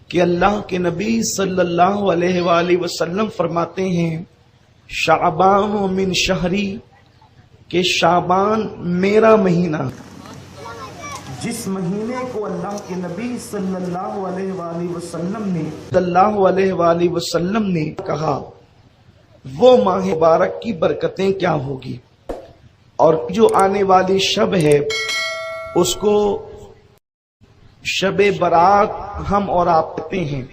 کہ اللہ کے نبی صلی اللہ علیہ وآلہ وسلم فرماتے ہیں شعبان من شہری، کہ شعبان میرا مہینہ، جس مہینے کو اللہ کے نبی صلی اللہ علیہ وآلہ وسلم نے کہا وہ ماہ مبارک کی برکتیں کیا ہوگی، اور جو آنے والی شب ہے اس کو شب برات ہم اور آپ کہتے ہیں۔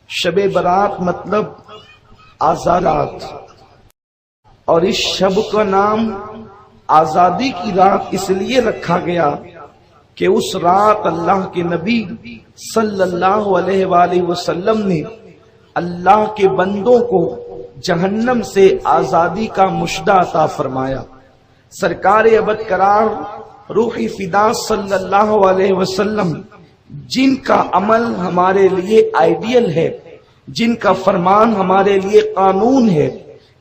شب برات مطلب آزادات، اور اس شب کا نام آزادی کی رات اس لیے رکھا گیا کہ اس رات اللہ کے نبی صلی اللہ علیہ وآلہ وسلم نے اللہ کے بندوں کو جہنم سے آزادی کا مشدہ عطا فرمایا۔ سرکار ابد قرار روح فدا صلی اللہ علیہ وسلم، جن کا عمل ہمارے لیے آئیڈیل ہے، جن کا فرمان ہمارے لیے قانون ہے،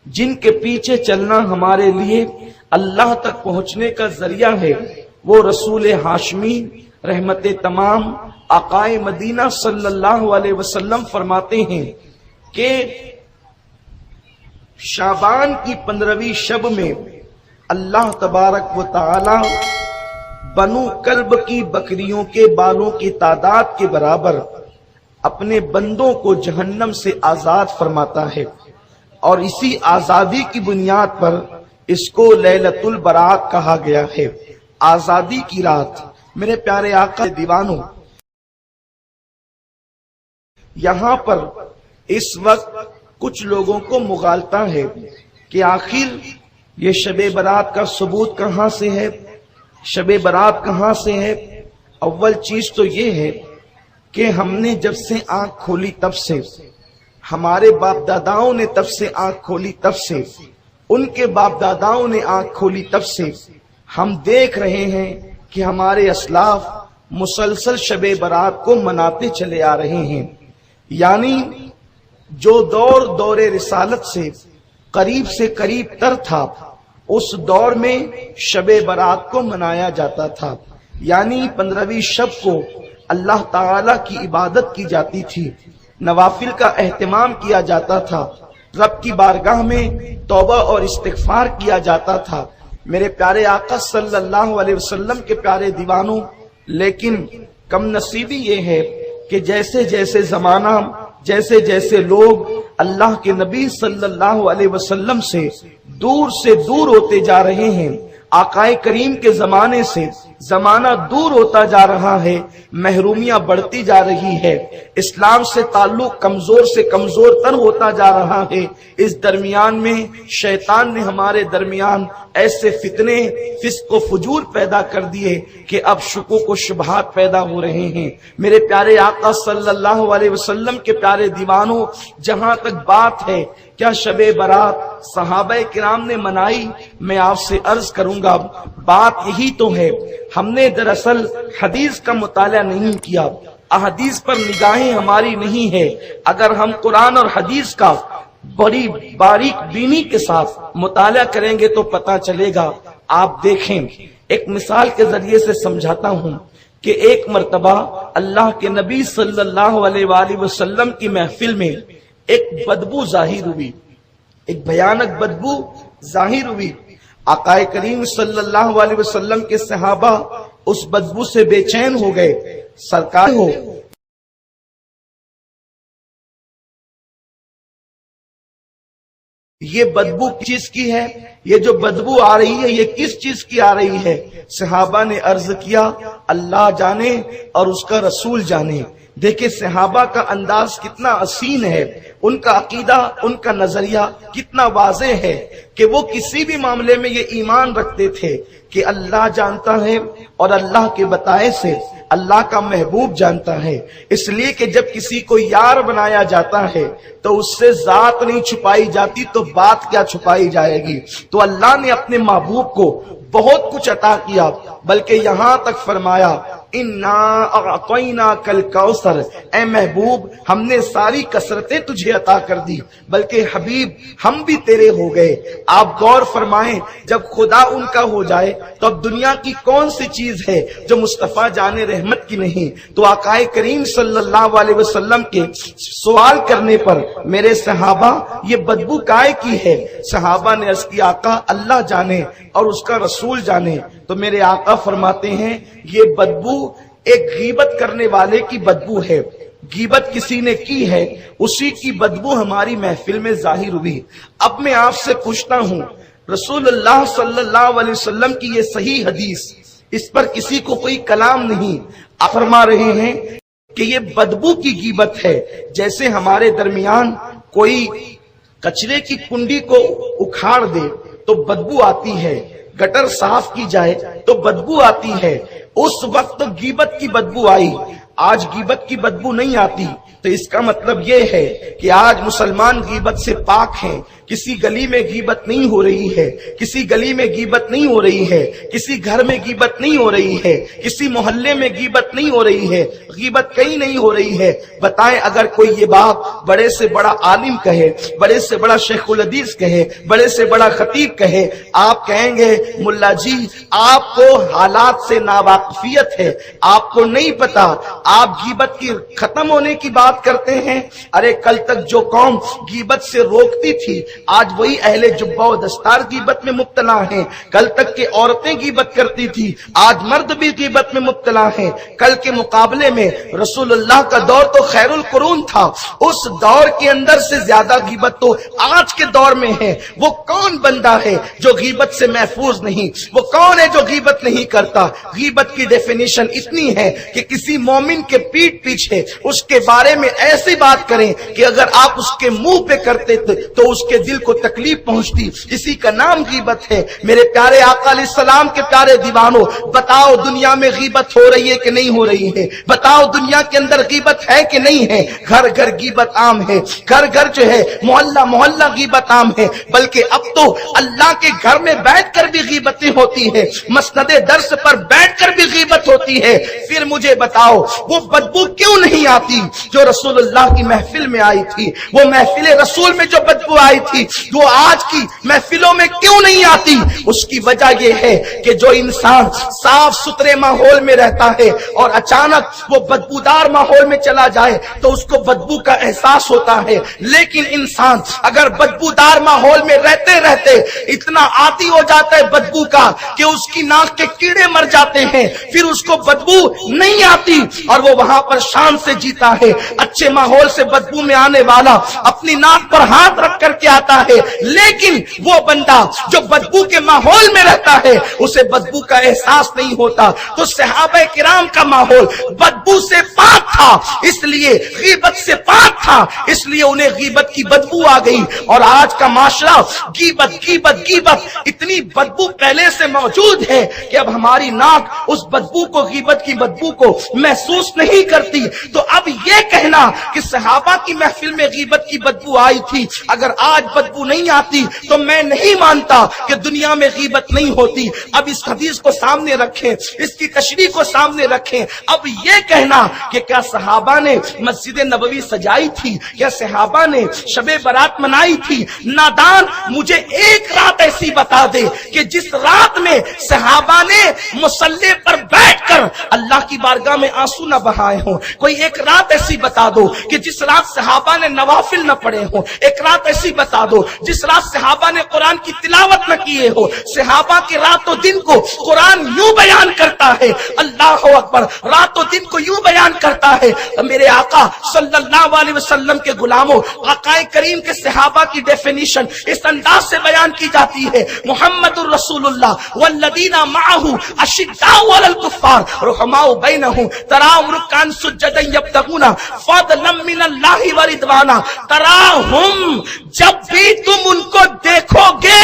جن کے پیچھے چلنا ہمارے لیے اللہ تک پہنچنے کا ذریعہ ہے، وہ رسول ہاشمی رحمت تمام آقائے مدینہ صلی اللہ علیہ وسلم فرماتے ہیں کہ شعبان کی 15ویں شب میں اللہ تبارک و تعالی بنو کلب کی بکریوں کے بالوں کی تعداد کے برابر اپنے بندوں کو جہنم سے آزاد فرماتا ہے، اور اسی آزادی کی بنیاد پر اس کو لیلۃ البرات کہا گیا ہے، آزادی کی رات۔ میرے پیارے آقا دیوانوں، یہاں پر اس وقت کچھ لوگوں کو مغالطہ ہے کہ آخر یہ شب برات کا ثبوت کہاں سے ہے، شب برات کہاں سے ہے۔ اول چیز تو یہ ہے کہ ہم نے جب سے آنکھ کھولی تب سے، ہمارے باپ داداؤں نے تب سے آنکھ کھولی تب سے، ان کے باپ داداؤں نے آنکھ کھولی تب سے ہم دیکھ رہے ہیں کہ ہمارے اسلاف مسلسل شب برات کو مناتے چلے آ رہے ہیں۔ یعنی جو دور رسالت سے قریب تر تھا، اس دور میں شب برات کو منایا جاتا تھا، یعنی 15ویں شب کو اللہ تعالی کی عبادت کی جاتی تھی، نوافل کا اہتمام کیا جاتا تھا، رب کی بارگاہ میں توبہ اور استغفار کیا جاتا تھا۔ میرے پیارے آقا صلی اللہ علیہ وسلم کے پیارے دیوانوں، لیکن کم نصیبی یہ ہے کہ جیسے جیسے زمانہ، جیسے جیسے لوگ اللہ کے نبی صلی اللہ علیہ وسلم سے دور ہوتے جا رہے ہیں، آقائے کریم کے زمانے سے زمانہ دور ہوتا جا رہا ہے، محرومیاں بڑھتی جا رہی ہے، اسلام سے تعلق کمزور سے کمزور تر ہوتا جا رہا ہے۔ اس درمیان میں شیطان نے ہمارے درمیان ایسے فتنے، فسق و فجور پیدا کر دیے کہ اب شکوک و شبہات پیدا ہو رہے ہیں۔ میرے پیارے آقا صلی اللہ علیہ وسلم کے پیارے دیوانوں، جہاں تک بات ہے کیا شب برات صحابہ کرام نے منائی، میں آپ سے عرض کروں گا بات یہی تو ہے۔ ہم نے دراصل حدیث کا مطالعہ نہیں کیا، احادیث پر نگاہیں ہماری نہیں ہے۔ اگر ہم قرآن اور حدیث کا بڑی باریک بینی کے ساتھ مطالعہ کریں گے تو پتہ چلے گا۔ آپ دیکھیں، ایک مثال کے ذریعے سے سمجھاتا ہوں کہ ایک مرتبہ اللہ کے نبی صلی اللہ علیہ وآلہ وسلم کی محفل میں ایک بدبو ظاہر ہوئی، ایک بھیانک بدبو ظاہر ہوئی۔ آقا کریم صلی اللہ علیہ وسلم کے صحابہ اس بدبو سے بے چین ہو گئے۔ سرکار ہو، یہ بدبو کس چیز کی ہے؟ یہ جو بدبو آ رہی ہے یہ کس چیز کی آ رہی ہے؟ صحابہ نے عرض کیا اللہ جانے اور اس کا رسول جانے۔ دیکھیں صحابہ کا انداز کتنا حسین ہے، ان کا عقیدہ، ان کا نظریہ کتنا واضح ہے کہ وہ کسی بھی معاملے میں یہ ایمان رکھتے تھے کہ اللہ جانتا ہے اور اللہ کے بتائے سے اللہ کا محبوب جانتا ہے۔ اس لیے کہ جب کسی کو یار بنایا جاتا ہے تو اس سے ذات نہیں چھپائی جاتی تو بات کیا چھپائی جائے گی۔ تو اللہ نے اپنے محبوب کو بہت کچھ عطا کیا، بلکہ یہاں تک فرمایا انا اعطیناک الکوثر، اے محبوب ہم نے ساری کثرتیں تجھے عطا کر دی، بلکہ حبیب ہم بھی تیرے ہو گئے۔ آپ غور فرمائیں، جب خدا ان کا ہو جائے تو اب دنیا کی کون سی چیز ہے جو مصطفیٰ جانے رہ رحمت کی نہیں، تو آقائے کریم صلی اللہ علیہ وسلم کے سوال کرنے پر میرے صحابہ یہ بدبو کائے کی ہے؟ صحابہ نے عرض کی آقا اللہ جانے اور اس کا رسول جانے۔ تو میرے آقا فرماتے ہیں یہ بدبو ایک غیبت کرنے والے کی بدبو ہے، غیبت کسی نے کی ہے اسی کی بدبو ہماری محفل میں ظاہر ہوئی۔ اب میں آپ سے پوچھتا ہوں، رسول اللہ صلی اللہ علیہ وسلم کی یہ صحیح حدیث، اس پر کسی کو کوئی کلام نہیں، آپ فرما رہے ہیں کہ یہ بدبو کی غیبت ہے۔ جیسے ہمارے درمیان کوئی کچرے کی کنڈی کو اکھاڑ دے تو بدبو آتی ہے، گٹر صاف کی جائے تو بدبو آتی ہے، اس وقت غیبت کی بدبو آئی، آج غیبت کی بدبو نہیں آتی۔ تو اس کا مطلب یہ ہے کہ آج مسلمان غیبت سے پاک ہیں، کسی گلی میں غیبت نہیں ہو رہی ہے، کسی گلی میں غیبت نہیں ہو رہی ہے، کسی گھر میں غیبت نہیں ہو رہی ہے، کسی محلے میں غیبت نہیں ہو رہی ہے، غیبت کہیں نہیں ہو رہی ہے۔ بتائیں اگر کوئی یہ بات بڑے سے بڑا عالم کہے، بڑے سے بڑا شیخ الحدیث کہے، بڑے سے بڑا خطیب کہے، آپ کہیں گے ملا جی آپ کو حالات سے ناواقفیت ہے، آپ کو نہیں پتا، آپ غیبت کی ختم ہونے کی بات کرتے ہیں۔ ارے کل تک جو قوم غیبت سے روکتی تھی آج وہی اہل جبہ و دستار غیبت میں مبتلا ہیں۔ کل تک کے عورتیں غیبت کرتی تھی آج مرد بھی غیبت میں مبتلا ہیں۔ کل کے مقابلے میں رسول اللہ کا دور تو خیر القرون تھا، اس دور کے اندر سے زیادہ غیبت تو آج کے دور میں ہے۔ وہ کون بندہ ہے جو غیبت سے محفوظ نہیں؟ وہ کون ہے جو غیبت نہیں کرتا؟ غیبت کی ڈیفینیشن اتنی ہے کہ کسی مومن کے پیٹ پیچھے اس کے بارے میں ایسی بات کریں کہ اگر آپ اس کے منہ پہ کرتے تو اس کے دل کو تکلیف پہنچتی، اسی کا نام غیبت ہے۔ میرے پیارے آقا علیہ السلام کے پیارے دیوانوں، بتاؤ دنیا میں غیبت ہو رہی ہے کہ نہیں ہو رہی ہے؟ بتاؤ دنیا کے اندر غیبت ہے کہ نہیں ہے؟ گھر گھر غیبت عام ہے، گھر گھر جو ہے محلہ محلہ غیبت عام ہے، بلکہ اب تو اللہ کے گھر میں بیٹھ کر بھی غیبتیں ہوتی ہے، مسند درس پر بیٹھ کر بھی غیبت ہوتی ہے۔ پھر مجھے بتاؤ وہ بدبو کیوں نہیں آتی جو رسول اللہ کی محفل میں آئی تھی؟ وہ محفل رسول میں جو بدبو آئی تھی وہ آج کی محفلوں میں کیوں نہیں آتی؟ اس کی وجہ یہ ہے کہ جو انسان صاف ستھرے ماحول میں رہتا ہے اور اچانک وہ بدبودار ماحول میں چلا جائے تو اس کو بدبو کا احساس ہوتا ہے، لیکن انسان اگر بدبودار ماحول میں رہتے رہتے اتنا عادی ہو جاتا ہے بدبو کا کہ اس کی ناک کے کیڑے مر جاتے ہیں، پھر اس کو بدبو نہیں آتی اور وہ وہاں پر شان سے جیتا ہے۔ اچھے ماحول سے بدبو میں آنے والا اپنی ناک پر ہاتھ رکھ کر کے آتا ہے، لیکن وہ بندہ جو بدبو کے ماحول میں رہتا ہے اسے بدبو کا احساس نہیں ہوتا۔ تو صحابہ کرام کا ماحول بدبو سے پاک تھا، اس لیے غیبت سے پاک تھا، اس لیے انہیں غیبت کی بدبو آ گئی۔ اور آج کا معاشرہ غیبت غیبت غیبت اتنی بدبو پہلے سے موجود ہے کہ اب ہماری ناک اس بدبو کو، غیبت کی بدبو کو محسوس نہیں کرتی۔ تو اب یہ کہنا کہ صحابہ کی محفل میں غیبت کی بدبو آئی تھی، اگر آج بدبو نہیں آتی تو میں نہیں مانتا کہ دنیا میں غیبت نہیں ہوتی۔ اب اس حدیث کو سامنے رکھیں، اس کی تشریح کو سامنے رکھیں۔ اب یہ کہنا کہ کیا صحابہ نے مسجد نبوی سجائی تھی، کیا صحابہ نے شب برات منائی تھی؟ نادان مجھے ایک رات ایسی بتا دے کہ جس رات میں صحابہ نے مصلی پر بیٹھ کر اللہ کی بارگاہ میں آنسو نہ بہائے ہوں۔ کوئی ایک رات ایسی بتا دو کہ جس رات صحابہ نے نوافل نہ پڑھے ہوں۔ ایک رات ایسی بتا دو جس رات صحابہ نے قرآن کی تلاوت نہ کیے ہو۔ صحابہ کی رات و دن کو قرآن یوں بیان کرتا ہے، اللہ اکبر، رات و دن کو یوں بیان کرتا ہے۔ میرے آقا صلی اللہ علیہ وسلم کے غلاموں، آقا کریم کے صحابہ کی ڈیفینیشن اس انداز سے بیان کی جاتی ہے، محمد الرسول اللہ والذین معہ اشداء علی الکفار رحماء بینہم تراہم رکعا سجدا یبتغون فضلا من اللہ ورضوانا۔ تراہم، جب بھی تم ان کو دیکھو گے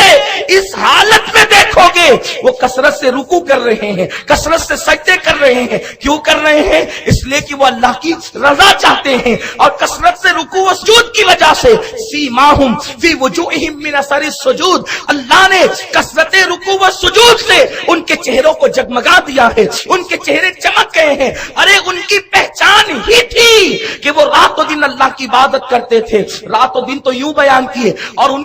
اس حالت میں دیکھو گے وہ کثرت سے رکوع کر رہے ہیں، کثرت سے سجدے کر رہے ہیں۔ کیوں کر رہے ہیں؟ اس لیے کہ وہ اللہ کی رضا چاہتے ہیں، اور کثرت سے رکوع و سجود کی وجہ سے سیماہم فی وجوہہم من اثر السجود، اللہ نے کثرت رکوع و سجود سے ان کے چہروں کو جگمگا دیا ہے، ان کے چہرے چمک گئے ہیں۔ ارے ان کی پہچان ہی تھی کہ وہ رات و دن اللہ کی عبادت کرتے تھے۔ رات و دن تو یوں بیان کیے، اور ان